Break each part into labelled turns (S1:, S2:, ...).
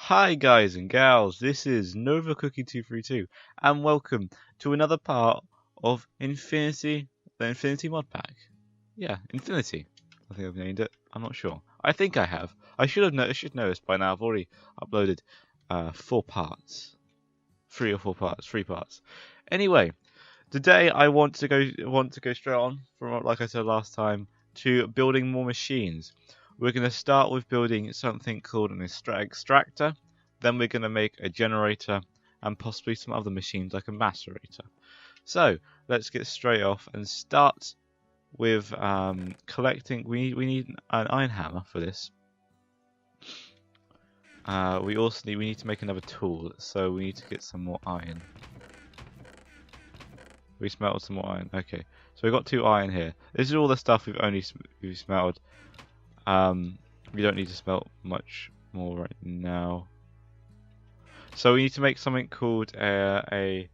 S1: Hi guys and gals, this is Nova Cookie 232 and welcome to another part of Infinity, the Infinity mod pack. Yeah, Infinity. I think I've named it. I'm not sure. I think I have. I should know this by now. I've already uploaded 4 parts. 3 or 4 parts, 3 parts. Anyway, today I want to go straight on from like I said last time to building more machines. We're going to start with building something called an extractor, then we're going to make a generator and possibly some other machines like a macerator. So let's get straight off and start with collecting. We need an iron hammer for this. We need to make another tool, so we need to get some more iron. We smelted some more iron. Okay, so we've got 2 iron here. This is all the stuff we've smelted. We don't need to smelt much more right now. So we need to make something called a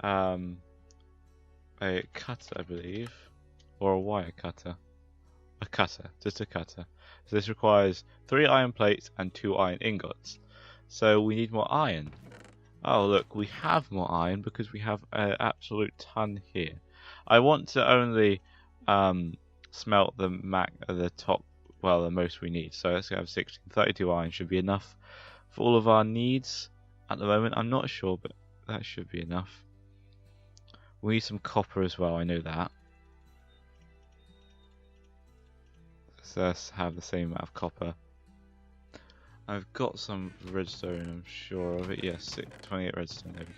S1: cutter, I believe, or a wire cutter. A cutter, just a cutter. So this requires 3 iron plates and 2 iron ingots. So we need more iron. Oh look, we have more iron because we have an absolute ton here. I want to only smelt the top. Well, the most we need. So let's have 16. 32 iron should be enough for all of our needs at the moment. I'm not sure, but that should be enough. We need some copper as well, I know that. So let's have the same amount of copper. I've got some redstone, I'm sure of it. Yes, 28 redstone, there we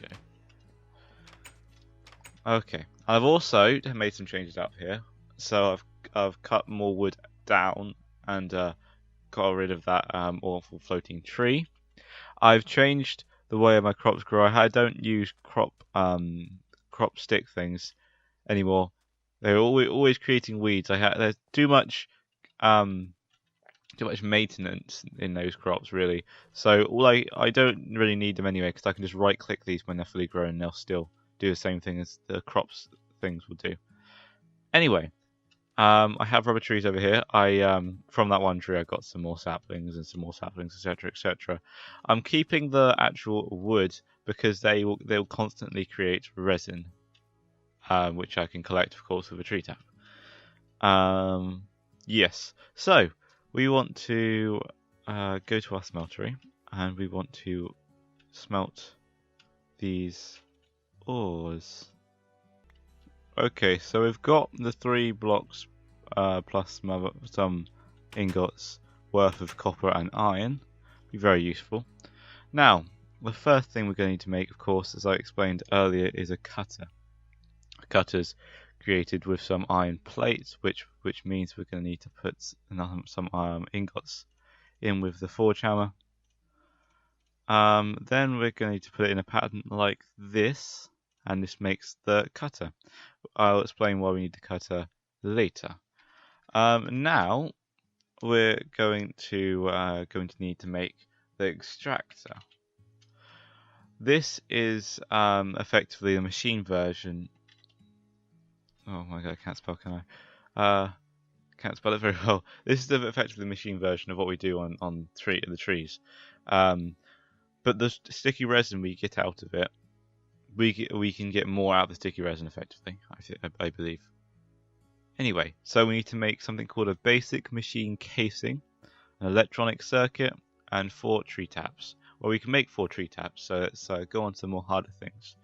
S1: go. Okay, I've also made some changes up here. So I've cut more wood down and got rid of that awful floating tree. I've changed the way my crops grow. I don't use crop stick things anymore. They're always creating weeds. There's too much maintenance in those crops really. So I don't really need them anyway because I can just right click these when they're fully grown and they'll still do the same thing as the crops things will do. Anyway. I have rubber trees over here. From that one tree I got some more saplings, etc, etc. I'm keeping the actual wood because they'll constantly create resin, which I can collect, of course, with a tree tap. Yes. So we want to go to our smeltery and we want to smelt these ores. Okay, so we've got the 3 blocks plus some ingots worth of copper and iron. Be very useful. Now, the first thing we're going to need to make, of course, as I explained earlier, is a cutter. A cutter's created with some iron plates, which means we're going to need to put some ingots in with the forge hammer. Then we're going to need to put it in a pattern like this. And this makes the cutter. I'll explain why we need the cutter later. Now we're going to need to make the extractor. This is effectively the machine version. Oh my god, I can't spell, can I? Can't spell it very well. This is effectively the machine version of what we do on the trees. But the sticky resin we get out of it, we can get more out of the sticky resin effectively, I believe. Anyway, so we need to make something called a basic machine casing, an electronic circuit, and 4 tree taps. Well, we can make 4 tree taps, so let's go on to some more harder things.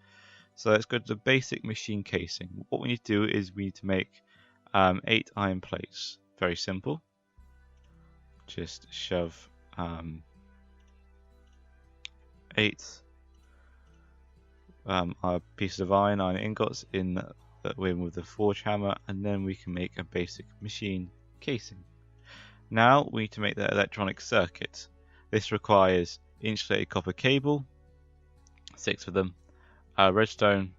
S1: So let's go to the basic machine casing. What we need to do is we need to make 8 iron plates. Very simple. Just shove 8 pieces of iron ingots in with the forge hammer, and then we can make a basic machine casing. Now we need to make the electronic circuit. This requires insulated copper cable, 6 of them, redstone,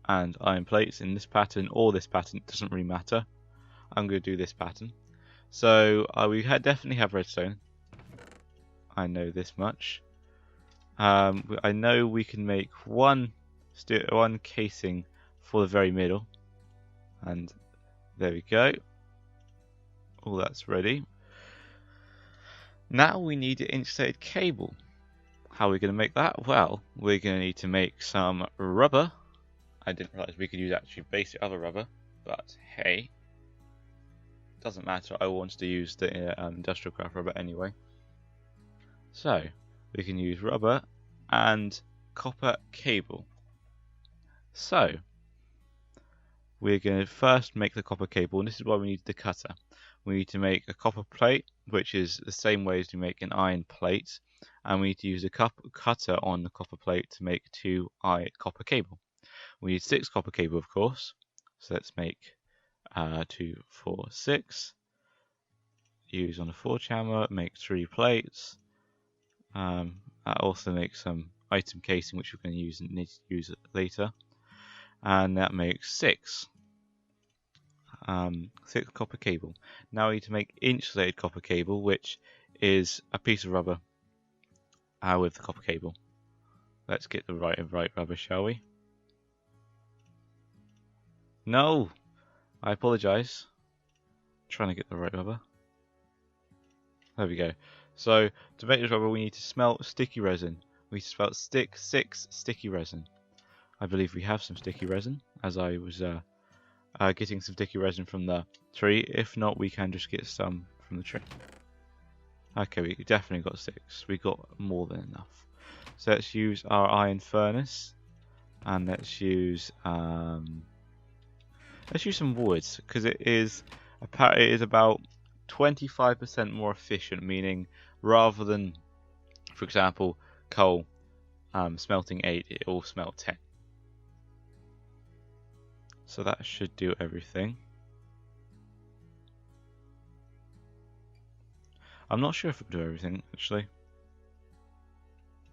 S1: and iron plates in this pattern or this pattern. It doesn't really matter. I'm going to do this pattern. So we definitely have redstone. I know this much. I know we can make one casing for the very middle, and there we go. All that's ready. Now we need an insulated cable. How are we going to make that? Well, we're going to need to make some rubber. I didn't realize we could use actually basic other rubber, but hey, doesn't matter. I wanted to use the industrial craft rubber anyway. So we can use rubber and copper cable. So we're going to first make the copper cable, and this is why we need the cutter. We need to make a copper plate, which is the same way as we make an iron plate, and we need to use a cutter on the copper plate to make 2 copper cable. We need 6 copper cable, of course, so let's make 2, 4, 6. Use on a forge hammer, make 3 plates. That also makes some item casing, which we're going to use and need to use it later, and that makes 6. 6 copper cable. Now we need to make insulated copper cable, which is a piece of rubber with the copper cable. Let's get the right rubber, shall we? No! I apologise. Trying to get the right rubber. There we go. So, to make this rubber, we need to smelt sticky resin. We need to smelt 6 sticky resin. I believe we have some sticky resin, as I was getting some sticky resin from the tree. If not, we can just get some from the tree. Okay, we definitely got 6. We got more than enough. So let's use our iron furnace, and let's use some wood, because it is about 25% more efficient. Meaning, rather than, for example, coal smelting 8, it will smelt 10. So that should do everything. I'm not sure if it'll do everything actually.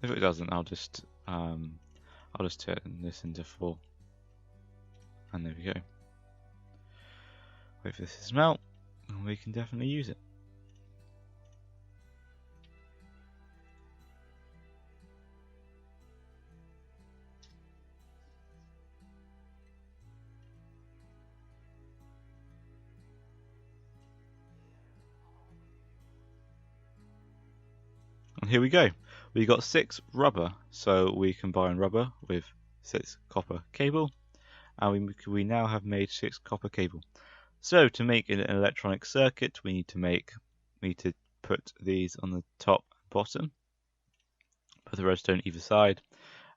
S1: If it doesn't, I'll just turn this into 4, and there we go. Wait for this to smelt, and we can definitely use it. And here we go. We got 6 rubber, so we combine rubber with 6 copper cable, and we now have made 6 copper cable. So to make an electronic circuit, we need to put these on the top and bottom, put the redstone either side,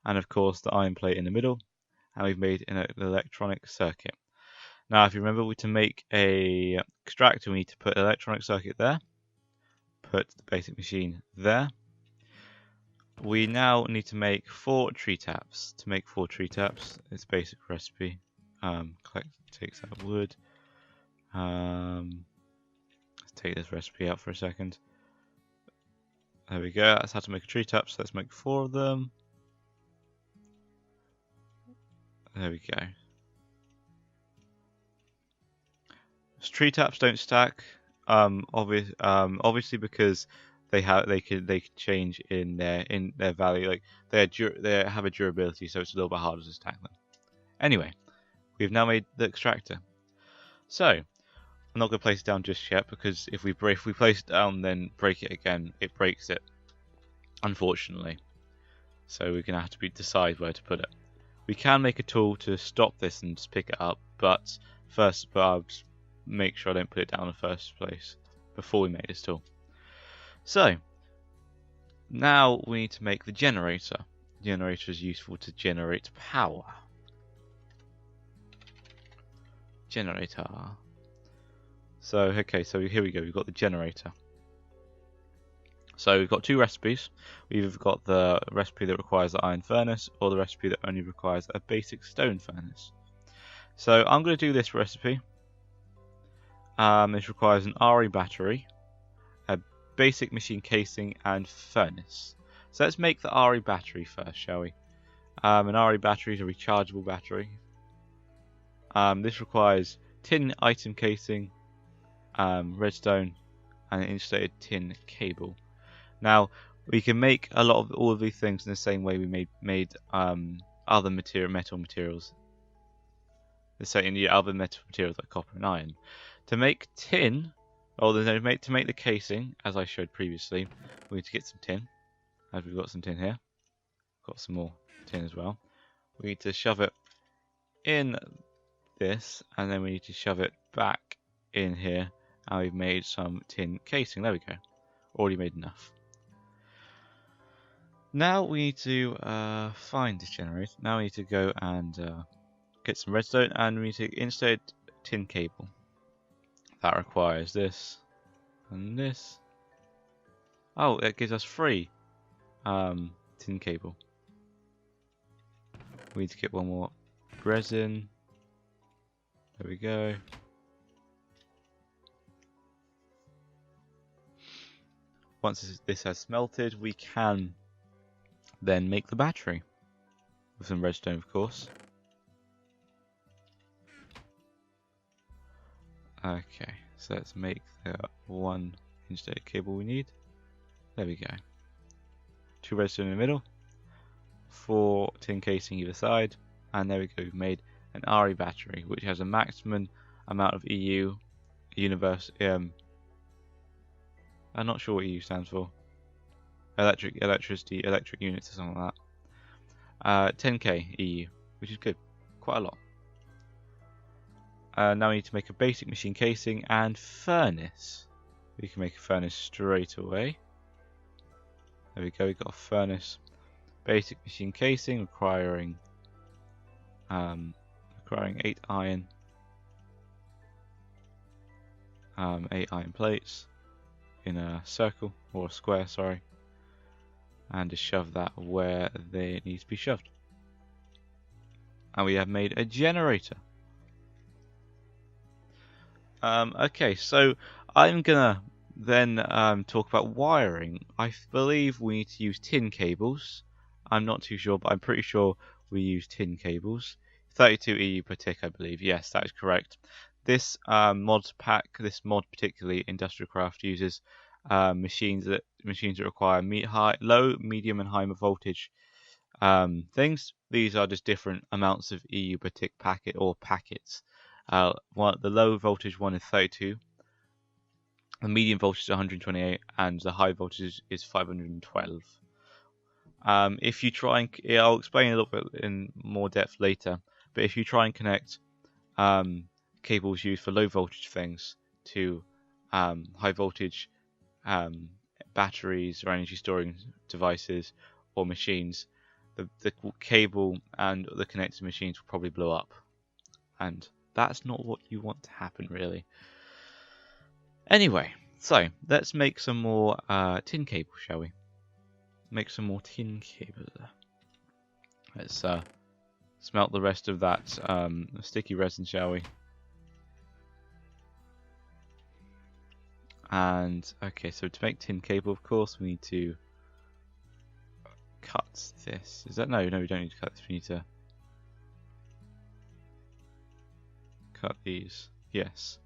S1: and of course the iron plate in the middle, and we've made an electronic circuit. Now, if you remember, to make a extractor, we need to put an electronic circuit there, put the basic machine there. We now need to make 4 tree taps. To make 4 tree taps, it's a basic recipe. Takes out wood. Let's take this recipe out for a second. There we go. That's how to make a tree tap. So let's make 4 of them. There we go. So tree taps don't stack. Obviously because they can change in their value. Like they have a durability, so it's a little bit harder to stack them. Anyway, we've now made the extractor. So I'm not going to place it down just yet, because if we place it down then break it again, it breaks it, unfortunately. So we're going to have to decide where to put it. We can make a tool to stop this and just pick it up, but I'll just make sure I don't put it down in the first place before we make this tool. So now we need to make the generator. The generator is useful to generate power. Generator. So okay, so here we go. We've got the generator. So we've got 2 recipes. We've got the recipe that requires the iron furnace, or the recipe that only requires a basic stone furnace. So I'm going to do this recipe. This requires an RE battery, a basic machine casing, and furnace. So let's make the RE battery first, shall we? An RE battery is a rechargeable battery. This requires tin item casing, redstone, and an insulated tin cable. Now we can make a lot of all of these things in the same way we made other metal materials. The other metal materials like copper and iron. To make tin, to make the casing, as I showed previously, we need to get some tin. as we've got some tin here. Got some more tin as well. We need to shove it in this, and then we need to shove it back in here, and we've made some tin casing. There we go. Already made enough. Now we need to find this generator. Now we need to go and get some redstone, and we need to insert tin cable. That requires this and this. Oh, it gives us free tin cable. We need to get one more resin. There we go. Once this has smelted, we can then make the battery with some redstone, of course. Okay, so let's make the 1 inch cable we need. There we go. 2 redstone in the middle, 4 tin casing either side, and there we go. We've made an RE battery, which has a maximum amount of EU universe. I'm not sure what EU stands for. Electric units or something like that. 10k EU, which is good, quite a lot. Now we need to make a basic machine casing and furnace. We can make a furnace straight away. There we go. We've got a furnace, basic machine casing requiring 8 iron, 8 iron plates in a circle or a square, sorry, and just shove that where they need to be shoved. And we have made a generator. Okay, so I'm gonna then talk about wiring. I believe we need to use tin cables. I'm not too sure, but I'm pretty sure we use tin cables. 32 EU per tick, I believe. Yes, that is correct. This mod pack, this mod particularly, Industrial Craft, uses machines that require low, medium, and high voltage things. These are just different amounts of EU per tick packet or packets. The low voltage one is 32, the medium voltage is 128, and the high voltage is 512. If you try and, I'll explain a little bit in more depth later, but if you try and connect cables used for low voltage things to high voltage batteries or energy storing devices or machines, the cable and the connected machines will probably blow up, and that's not what you want to happen, really. Anyway, so let's make some more tin cable, shall we? Make some more tin cable. Let's smelt the rest of that sticky resin, shall we? And okay, so to make tin cable, of course, we need to cut this. Is that no? We don't need to cut this. We need to cut these. Yes.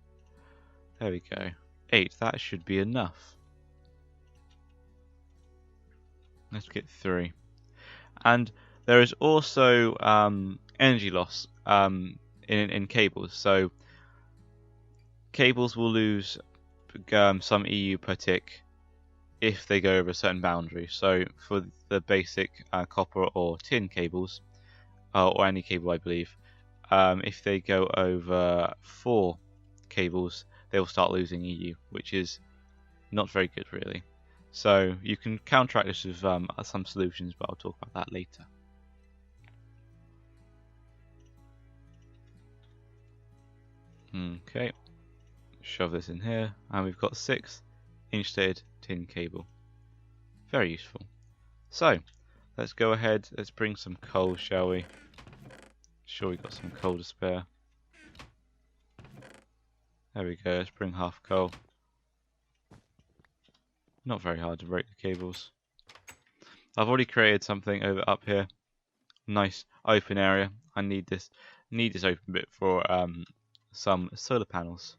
S1: There we go. 8. That should be enough. Let's get 3. And there is also energy loss in cables. So cables will lose some EU per tick if they go over a certain boundary. So for the basic copper or tin cables, or any cable, I believe, if they go over 4 cables, they will start losing EU, which is not very good, really. So you can counteract this with some solutions, but I'll talk about that later. Okay, shove this in here, and we've got 6 inch-stated tin cable. Very useful. So let's go ahead. Let's bring some coal, shall we? Sure, we've got some coal to spare. There we go. Let's bring half coal. Not very hard to break the cables. I've already created something up here. Nice open area. I need this open bit for some solar panels,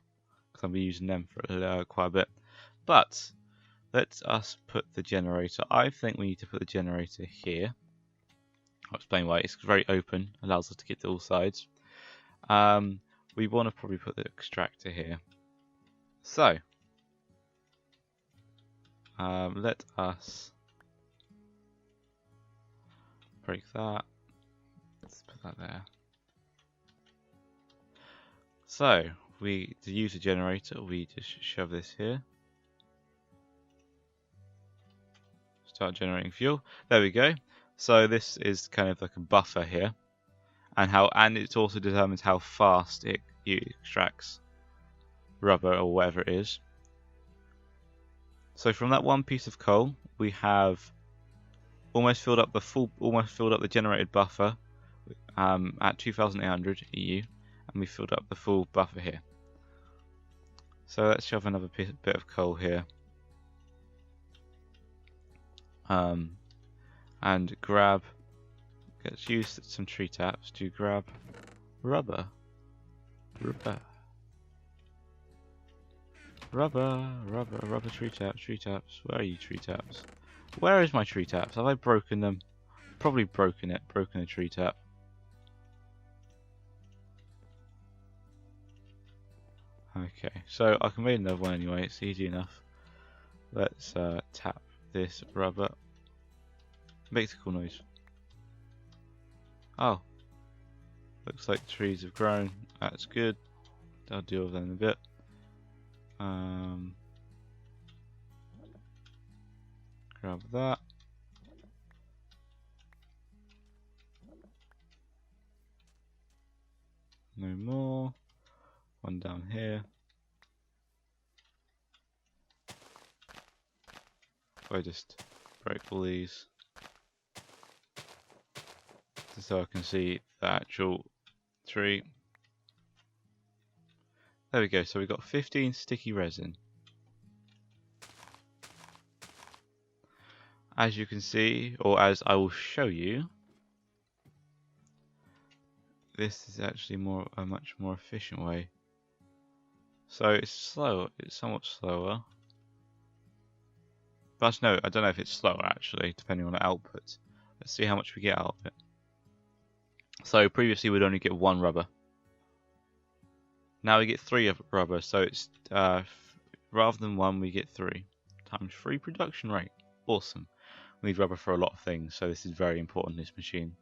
S1: because I'll be using them for quite a bit. But let us put the generator. I think we need to put the generator here. I'll explain why. It's very open, allows us to get to all sides. We want to probably put the extractor here. So let us break that. Let's put that there. So to use a generator, we just shove this here. Start generating fuel. There we go. So this is kind of like a buffer here, and it also determines how fast it extracts rubber or whatever it is. So from that one piece of coal, we have almost filled up the generated buffer at 2,800 EU, and we filled up the full buffer here. So let's shove another bit of coal here, and let's use some tree taps to grab rubber. Tree taps. Where are you, tree taps? Where is my tree taps? Have I broken them? Probably broken a tree tap. Okay, so I can make another one anyway, it's easy enough. Let's tap this rubber. Makes a cool noise. Oh. Looks like trees have grown. That's good. I'll deal with them in a bit. Grab that. No more. One down here. I just break all these just so I can see the actual tree. There we go, so we've got 15 sticky resin. As you can see, or as I will show you, this is actually a much more efficient way. So it's slow, it's somewhat slower. But no, I don't know if it's slower actually, depending on the output. Let's see how much we get out of it. So previously we'd only get 1 rubber. Now we get 3 rubber, so it's rather than 1 we get 3 times 3 production rate. Awesome. We need rubber for a lot of things, so this is very important in this machine.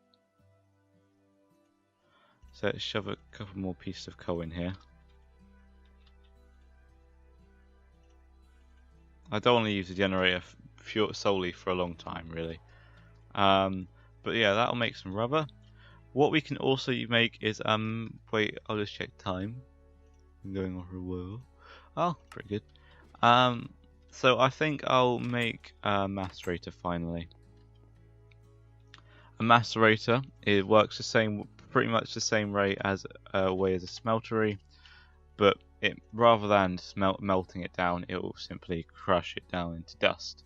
S1: So let's shove a couple more pieces of coal in here. I don't want to use the generator solely for a long time, really. But yeah, that'll make some rubber. What we can also make is wait, I'll just check time. I'm going over a while. Oh, pretty good. So I think I'll make a macerator finally. A macerator, it works pretty much the same way as a smeltery, but rather than melting it down, it will simply crush it down into dust,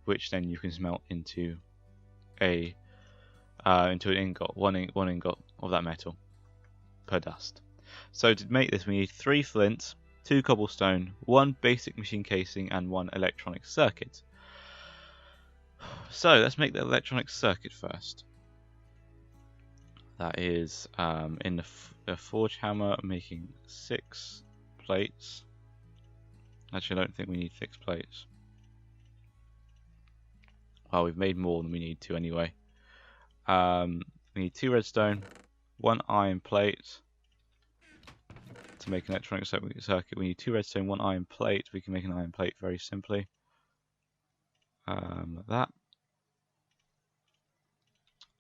S1: which then you can smelt into an ingot, one ingot of that metal per dust. So to make this, we need 3 flint, 2 cobblestone, 1 basic machine casing, and 1 electronic circuit. So let's make the electronic circuit first. That is in the forge hammer, making 6 plates. Actually, I don't think we need 6 plates. Well, we've made more than we need to anyway. We need 2 redstone, 1 iron plate. To make an electronic circuit, we need 2 redstone, 1 iron plate. We can make an iron plate very simply. Like that.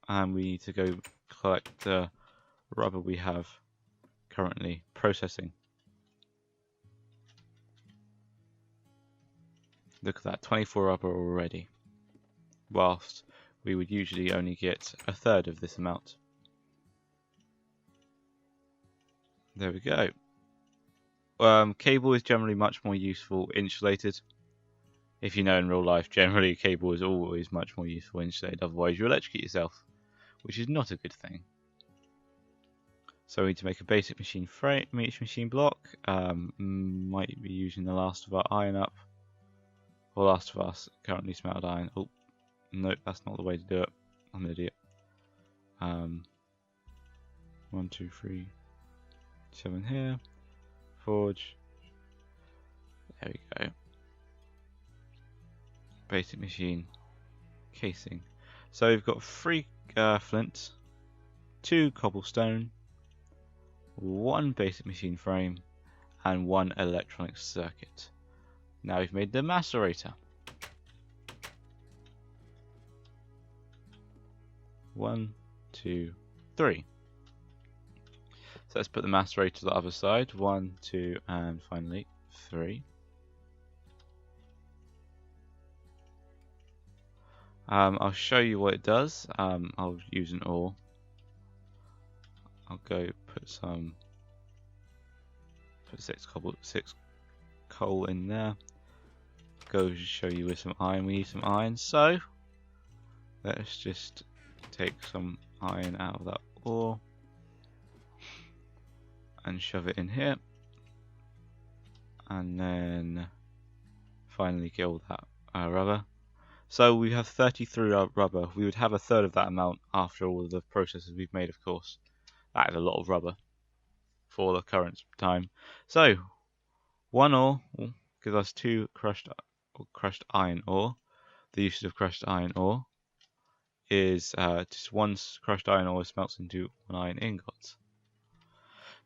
S1: And we need to go collect the rubber we have currently processing. Look at that, 24 rubber already. Whilst we would usually only get 1/3 of this amount. There we go. Cable is generally much more useful insulated. If you know in real life, generally cable is always much more useful insulated, otherwise you electrocute yourself, which is not a good thing. So we need to make a basic machine block. Might be using the last of our iron up, or last of us currently smelted iron. Oh, no, that's not the way to do it. I'm an idiot. 1, 2, 3, 7 here. Forge. There we go. Basic machine casing. So we've got 3 flint, 2 cobblestone, 1 basic machine frame, and 1 electronic circuit. Now we've made the macerator. 1, 2, 3. So let's put the macerator to the other side. 1, 2, and finally 3. I'll show you what it does. I'll use an ore. I'll go put 6 coal in there. Go show you with some iron. We need some iron. So let's just take some iron out of that ore and shove it in here, and then finally get all that rubber. So we have 33 rubber. We would have a third of that amount after all of the processes we've made, of course. That is a lot of rubber for the current time. So 1 ore will give us 2 crushed iron ore. The usage of crushed iron ore is just 1 crushed iron ore smelts into 1 iron ingot.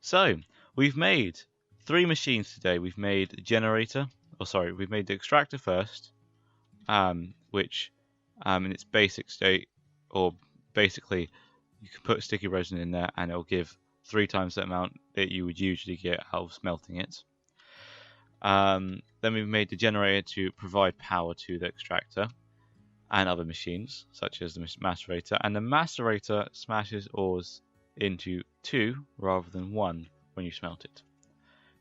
S1: So we've made 3 machines today. We've made the generator, we've made the extractor first, which in its basic state, or basically you can put sticky resin in there and it'll give 3 times the amount that you would usually get out of smelting it. Then we've made the generator to provide power to the extractor and other machines, such as the macerator. And the macerator smashes ores into 2 rather than 1 when you smelt it.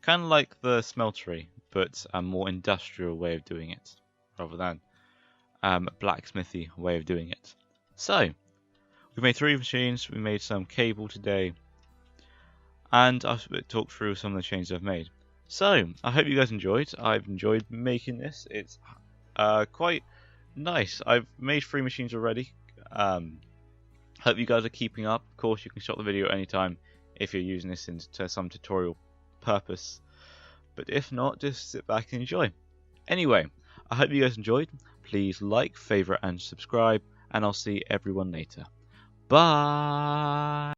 S1: Kind of like the smeltery, but a more industrial way of doing it, rather than a blacksmithy way of doing it. So, we made 3 machines, we made some cable today, and I've talked through some of the changes I've made. So, I hope you guys enjoyed. I've enjoyed making this. It's quite nice. I've made 3 machines already. Hope you guys are keeping up. Of course, you can stop the video anytime if you're using this into some tutorial purpose. But if not, just sit back and enjoy. Anyway, I hope you guys enjoyed. Please like, favorite, and subscribe. And I'll see everyone later. Bye!